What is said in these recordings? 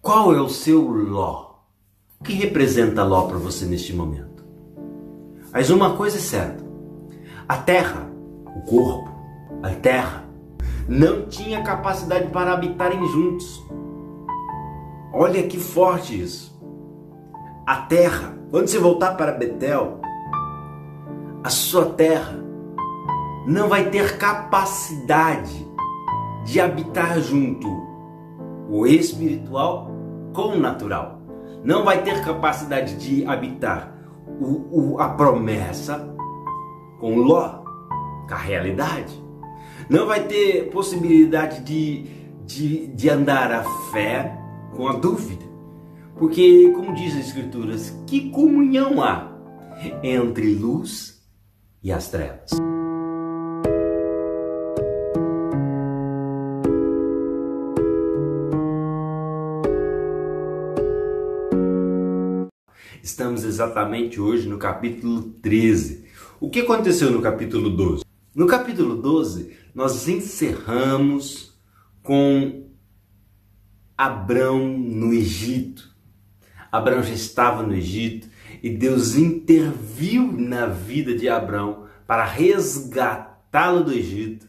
Qual é o seu Ló? O que representa Ló para você neste momento? Mas uma coisa é certa: a terra, o corpo, a terra, não tinha capacidade para habitarem juntos. Olha que forte isso. A terra, quando você voltar para Betel, a sua terra não vai ter capacidade de habitar junto o espiritual com o natural. Não vai ter capacidade de habitar a promessa com Ló, com a realidade. Não vai ter possibilidade de andar a fé com a dúvida. Porque, como diz as Escrituras, que comunhão há entre luz e as trevas? Estamos exatamente hoje no capítulo 13. O que aconteceu no capítulo 12? No capítulo 12, nós encerramos com Abrão no Egito. Abrão já estava no Egito e Deus interviu na vida de Abrão para resgatá-lo do Egito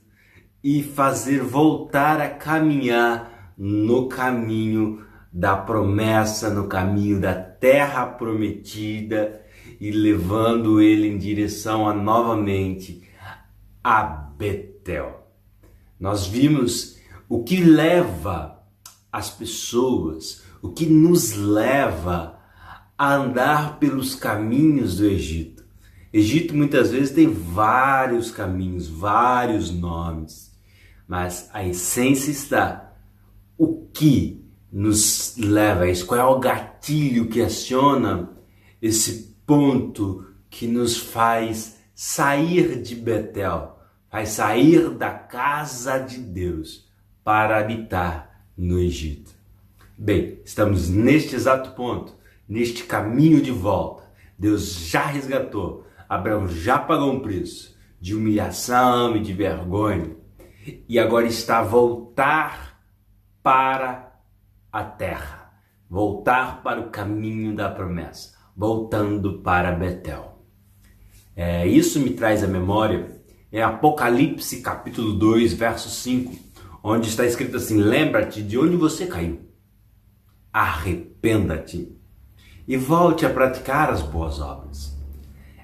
e fazer voltar a caminhar no caminho da promessa, no caminho da terra prometida e levando ele em direção novamente a Betel. Nós vimos o que leva as pessoas, o que nos leva a andar pelos caminhos do Egito. Egito muitas vezes tem vários caminhos, vários nomes, mas a essência está o que nos leva a isso, qual é o gatilho que aciona esse ponto que nos faz sair de Betel, faz sair da casa de Deus para habitar no Egito. Bem, estamos neste exato ponto, neste caminho de volta. Deus já resgatou, Abraão já pagou um preço de humilhação e de vergonha e agora está a voltar para a terra, voltar para o caminho da promessa, voltando para Betel. Isso me traz à memória Apocalipse capítulo 2, verso 5, onde está escrito assim: lembra-te de onde você caiu, arrependa-te e volte a praticar as boas obras.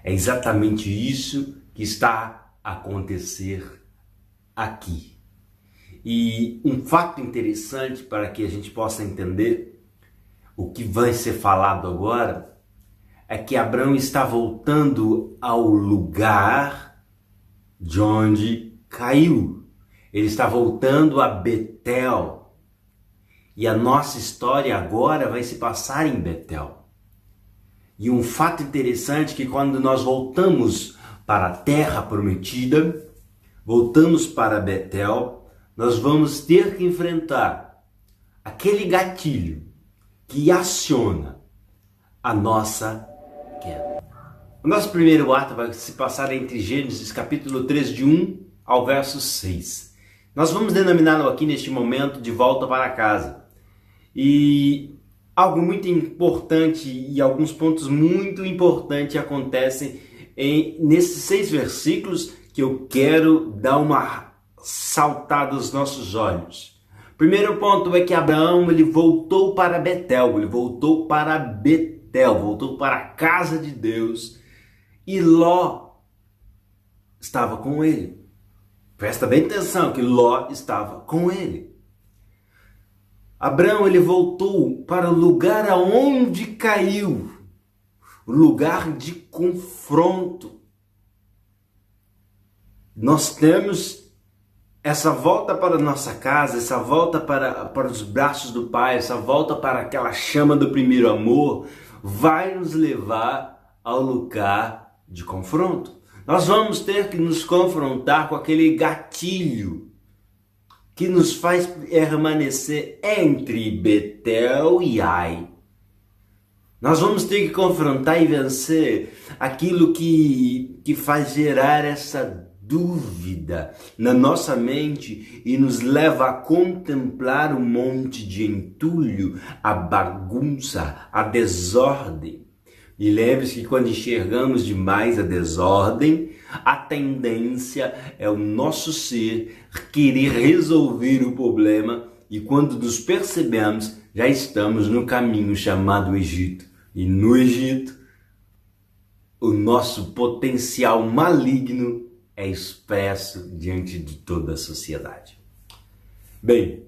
É exatamente isso que está a acontecer aqui. E um fato interessante para que a gente possa entender o que vai ser falado agora é que Abrão está voltando ao lugar de onde caiu. Ele está voltando a Betel. E a nossa história agora vai se passar em Betel. E um fato interessante é que quando nós voltamos para a terra prometida, voltamos para Betel, nós vamos ter que enfrentar aquele gatilho que aciona a nossa queda. O nosso primeiro ato vai se passar entre Gênesis capítulo 3, de 1 ao verso 6. Nós vamos denominá-lo aqui neste momento de volta para casa. E algo muito importante e alguns pontos muito importantes acontecem nesses 6 versículos que eu quero dar uma saltada aos nossos olhos. Primeiro ponto é que Abraão ele voltou para Betel, voltou para a casa de Deus e Ló estava com ele. Presta bem atenção que Ló estava com ele. Abraão ele voltou para o lugar aonde caiu, o lugar de confronto. Nós temos essa volta para a nossa casa, essa volta para os braços do Pai, essa volta para aquela chama do primeiro amor, vai nos levar ao lugar de confronto. Nós vamos ter que nos confrontar com aquele gatilho que nos faz permanecer entre Betel e Ai. Nós vamos ter que confrontar e vencer aquilo que faz gerar essa dúvida na nossa mente e nos leva a contemplar um monte de entulho, a bagunça, a desordem. E lembre-se que quando enxergamos demais a desordem, a tendência é o nosso ser querer resolver o problema e quando nos percebemos, já estamos no caminho chamado Egito. E no Egito, o nosso potencial maligno é expresso diante de toda a sociedade. Bem,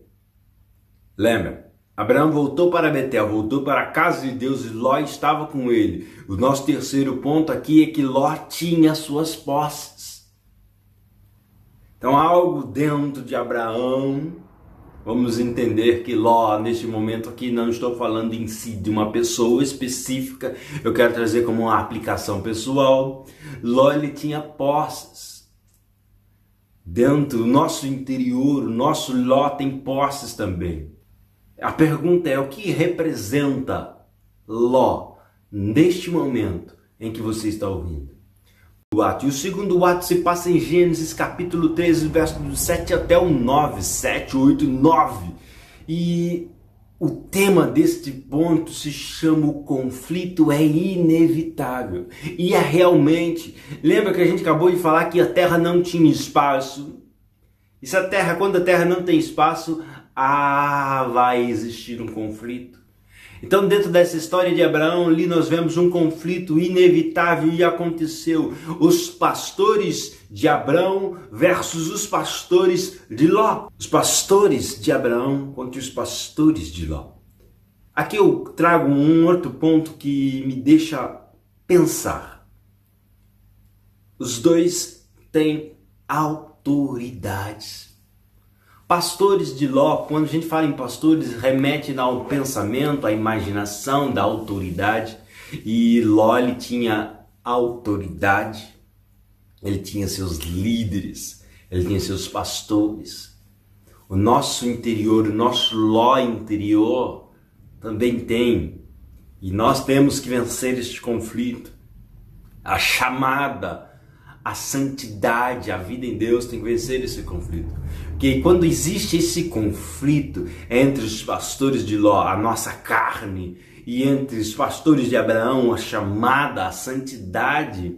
lembra? Abraão voltou para Betel, voltou para a casa de Deus e Ló estava com ele. O nosso terceiro ponto aqui é que Ló tinha suas posses. Então, algo dentro de Abraão, vamos entender que Ló, neste momento aqui, não estou falando em si de uma pessoa específica, eu quero trazer como uma aplicação pessoal. Ló, ele tinha posses. Dentro do nosso interior, o nosso Ló tem posses também. A pergunta é, o que representa Ló neste momento em que você está ouvindo? O ato. E o segundo ato se passa em Gênesis capítulo 13, verso do 7 até o 9, 7, 8, 9. E o tema deste ponto se chama o conflito é inevitável. E é realmente, lembra que a gente acabou de falar que a terra não tinha espaço? E se a terra, quando a terra não tem espaço, vai existir um conflito. Então, dentro dessa história de Abraão, ali nós vemos um conflito inevitável e aconteceu. Os pastores de Abraão versus os pastores de Ló. Os pastores de Abraão contra os pastores de Ló. Aqui eu trago um outro ponto que me deixa pensar. Os dois têm autoridades. Pastores de Ló, quando a gente fala em pastores, remete ao pensamento, à imaginação da autoridade. E Ló, ele tinha autoridade, ele tinha seus líderes, ele tinha seus pastores. O nosso interior, o nosso Ló interior também tem. E nós temos que vencer este conflito. A chamada, a santidade, a vida em Deus tem que vencer esse conflito. Porque quando existe esse conflito entre os pastores de Ló, a nossa carne, e entre os pastores de Abraão, a chamada, a santidade,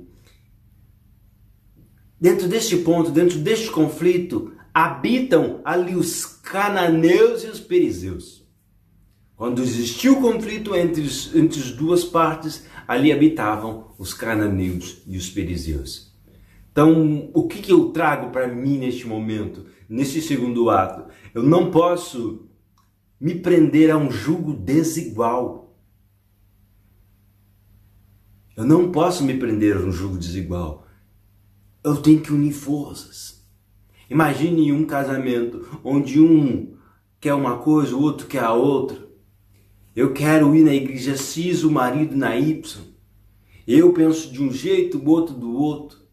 dentro deste ponto, dentro deste conflito, habitam ali os cananeus e os perizeus. Quando existiu o conflito entre as duas partes, ali habitavam os cananeus e os perizeus. Então, o que eu trago para mim neste momento, neste segundo ato? Eu não posso me prender a um jugo desigual. Eu não posso me prender a um jugo desigual. Eu tenho que unir forças. Imagine um casamento onde um quer uma coisa, o outro quer a outra. Eu quero ir na igreja X, o marido na Y. Eu penso de um jeito, o outro do outro.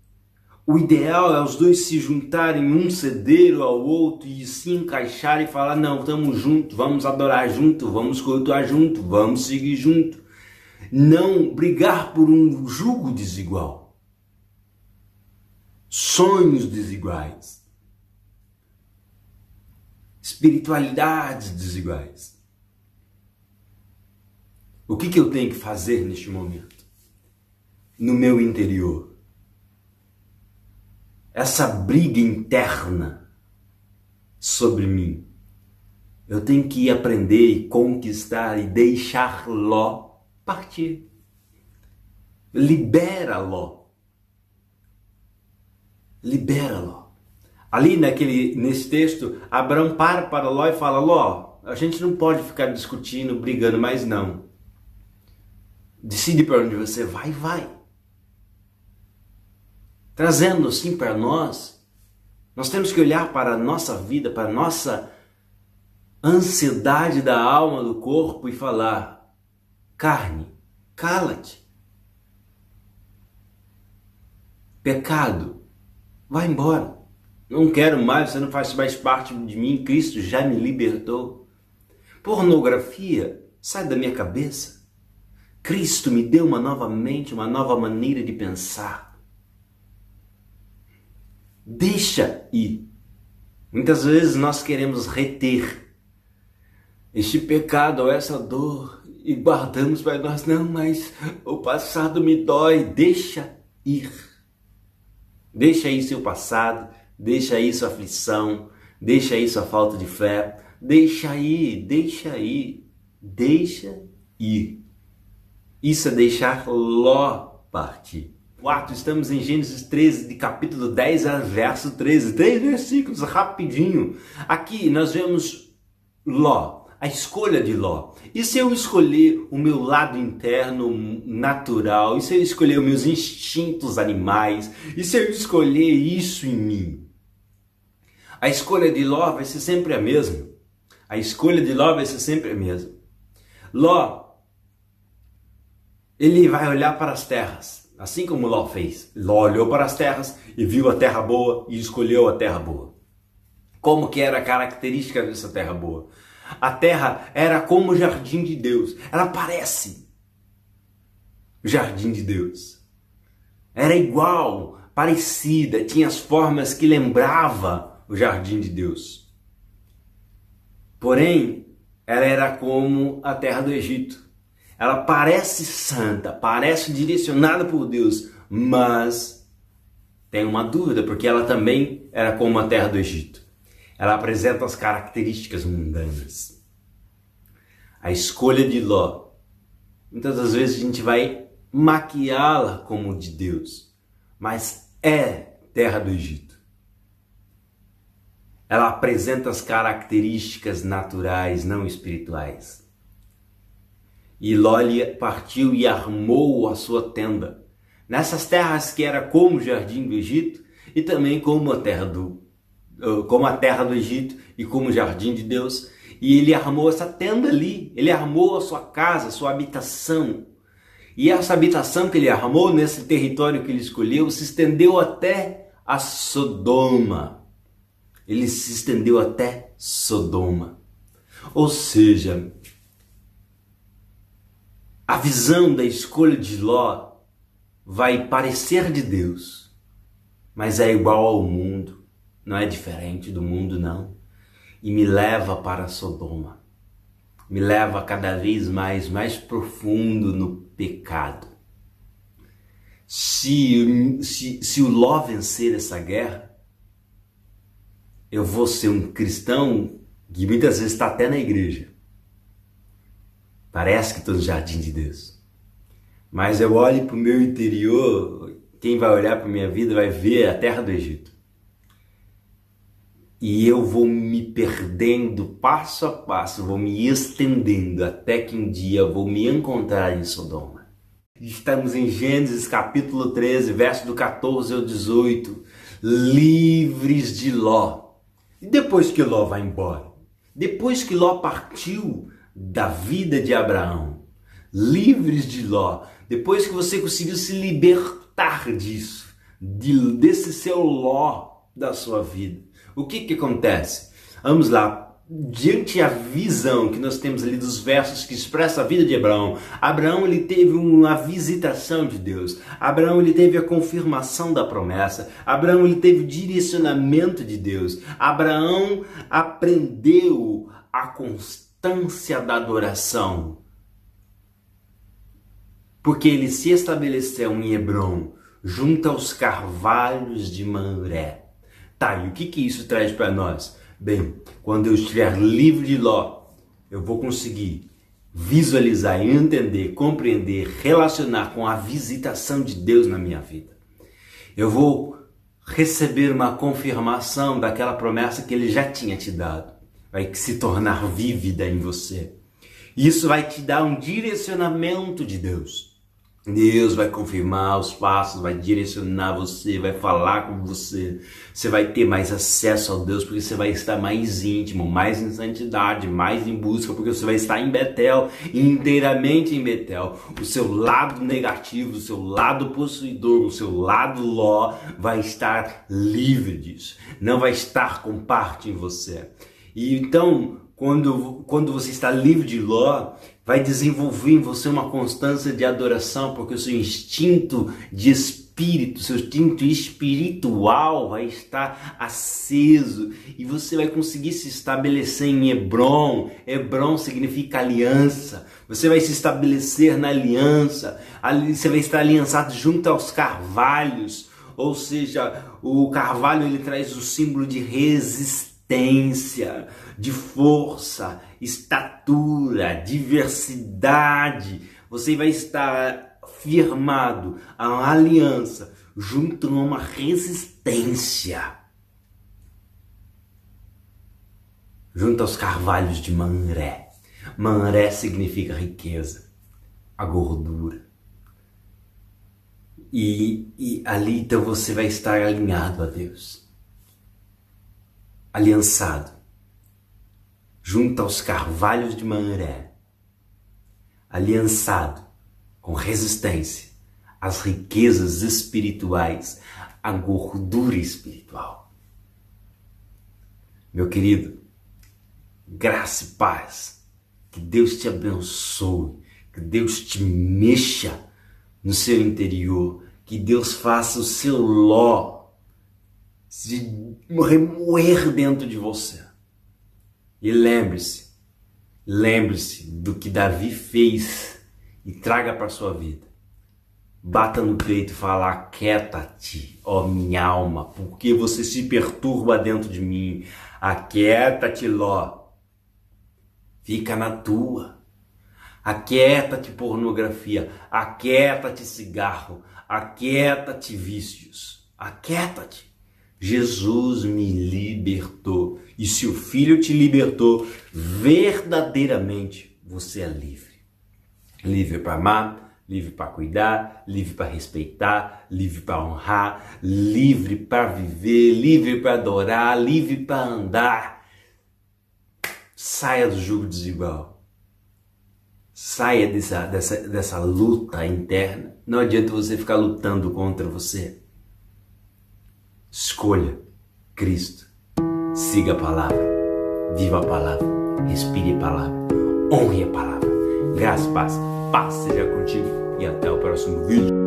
O ideal é os dois se juntarem, um ceder ao outro e se encaixar e falar, não, estamos juntos, vamos adorar junto, vamos cultuar junto, vamos seguir junto. Não brigar por um jugo desigual. Sonhos desiguais. Espiritualidades desiguais. O que eu tenho que fazer neste momento? No meu interior. Essa briga interna sobre mim. Eu tenho que aprender e conquistar e deixar Ló partir. Libera Ló. Libera Ló. Ali nesse texto, Abraão para Ló e fala, Ló, a gente não pode ficar discutindo, brigando mais não. Decide para onde você vai, vai. Trazendo assim para nós temos que olhar para a nossa vida, para a nossa ansiedade da alma, do corpo e falar, carne, cala-te. Pecado, vai embora. Não quero mais, você não faz mais parte de mim, Cristo já me libertou. Pornografia, sai da minha cabeça. Cristo me deu uma nova mente, uma nova maneira de pensar. Deixa ir. Muitas vezes nós queremos reter este pecado ou essa dor e guardamos para nós. Não, mas o passado me dói. Deixa ir. Deixa ir seu passado, deixa ir sua aflição, deixa ir sua falta de fé. Deixa ir, deixa ir, deixa ir. Isso é deixar Ló partir. Quarto, estamos em Gênesis 13, de capítulo 10 a verso 13. 3 versículos, rapidinho. Aqui nós vemos Ló, a escolha de Ló. E se eu escolher o meu lado interno natural? E se eu escolher os meus instintos animais? E se eu escolher isso em mim? A escolha de Ló vai ser sempre a mesma. A escolha de Ló vai ser sempre a mesma. Ló, ele vai olhar para as terras. Assim como Ló fez. Ló olhou para as terras e viu a terra boa e escolheu a terra boa. Como que era a característica dessa terra boa? A terra era como o jardim de Deus. Ela parece o jardim de Deus. Era igual, parecida, tinha as formas que lembrava o jardim de Deus. Porém, ela era como a terra do Egito. Ela parece santa, parece direcionada por Deus, mas tem uma dúvida, porque ela também era como a terra do Egito. Ela apresenta as características mundanas. A escolha de Ló, muitas das vezes a gente vai maquiá-la como de Deus, mas é terra do Egito. Ela apresenta as características naturais, não espirituais. E Ló partiu e armou a sua tenda nessas terras que era como o jardim do Egito e também como a terra do Egito e como o jardim de Deus. E ele armou essa tenda ali, ele armou a sua casa, a sua habitação. E essa habitação que ele armou nesse território que ele escolheu se estendeu até a Sodoma. Ele se estendeu até Sodoma. Ou seja, a visão da escolha de Ló vai parecer de Deus, mas é igual ao mundo, não é diferente do mundo não, e me leva para Sodoma, me leva cada vez mais profundo no pecado. Se o Ló vencer essa guerra, eu vou ser um cristão que muitas vezes está até na igreja. Parece que estou no jardim de Deus. Mas eu olho para o meu interior, quem vai olhar para a minha vida vai ver a terra do Egito. E eu vou me perdendo passo a passo, vou me estendendo até que um dia eu vou me encontrar em Sodoma. Estamos em Gênesis capítulo 13, verso do 14 ao 18. Livres de Ló. E depois que Ló vai embora? Depois que Ló partiu da vida de Abraão, livres de Ló, depois que você conseguiu se libertar disso, desse seu Ló da sua vida, o que acontece? Vamos lá, diante a visão que nós temos ali dos versos que expressam a vida de Abraão. Abraão, ele teve uma visitação de Deus. Abraão, ele teve a confirmação da promessa. Abraão, ele teve o direcionamento de Deus. Abraão aprendeu a constância da adoração, porque ele se estabeleceu em Hebrom, junto aos carvalhos de Mamré. Tá, e o que isso traz para nós? Bem, quando eu estiver livre de Ló, eu vou conseguir visualizar, entender, compreender, relacionar com a visitação de Deus na minha vida. Eu vou receber uma confirmação daquela promessa que Ele já tinha te dado. Vai se tornar vívida em você. Isso vai te dar um direcionamento de Deus. Deus vai confirmar os passos, vai direcionar você, vai falar com você. Você vai ter mais acesso ao Deus, porque você vai estar mais íntimo, mais em santidade, mais em busca, porque você vai estar em Betel, inteiramente em Betel. O seu lado negativo, o seu lado possuidor, o seu lado Ló vai estar livre disso. Não vai estar com parte em você. E então, quando você está livre de Ló, vai desenvolver em você uma constância de adoração, porque o seu instinto de espírito espírito, seu instinto espiritual vai estar aceso e você vai conseguir se estabelecer em Hebrom. Hebrom significa aliança. Você vai se estabelecer na aliança. Ali você vai estar aliançado junto aos carvalhos. Ou seja, o carvalho ele traz o símbolo de resistência, de força, estatura, diversidade. Você vai estar firmado a uma aliança junto a uma resistência. Junto aos carvalhos de Mamré. Mamré significa riqueza, a gordura. E ali então você vai estar alinhado a Deus, aliançado, junto aos carvalhos de Mamré, aliançado com resistência às riquezas espirituais, à gordura espiritual. Meu querido, graça e paz, que Deus te abençoe, que Deus te mexa no seu interior, que Deus faça o seu ló se remoer dentro de você. E lembre-se do que Davi fez e traga para a sua vida. Bata no peito e fala: aquieta-te, ó minha alma, porque você se perturba dentro de mim. Aquieta-te, Ló. Fica na tua. Aquieta-te, pornografia. Aquieta-te, cigarro. Aquieta-te, vícios. Aquieta-te. Jesus me libertou. E se o Filho te libertou, verdadeiramente você é livre. Livre para amar, livre para cuidar, livre para respeitar, livre para honrar, livre para viver, livre para adorar, livre para andar. Saia do jugo desigual. Saia dessa luta interna. Não adianta você ficar lutando contra você. Escolha Cristo. Siga a palavra. Viva a palavra. Respire a palavra. Honre a palavra. Graça e paz. Paz seja contigo. E até o próximo vídeo.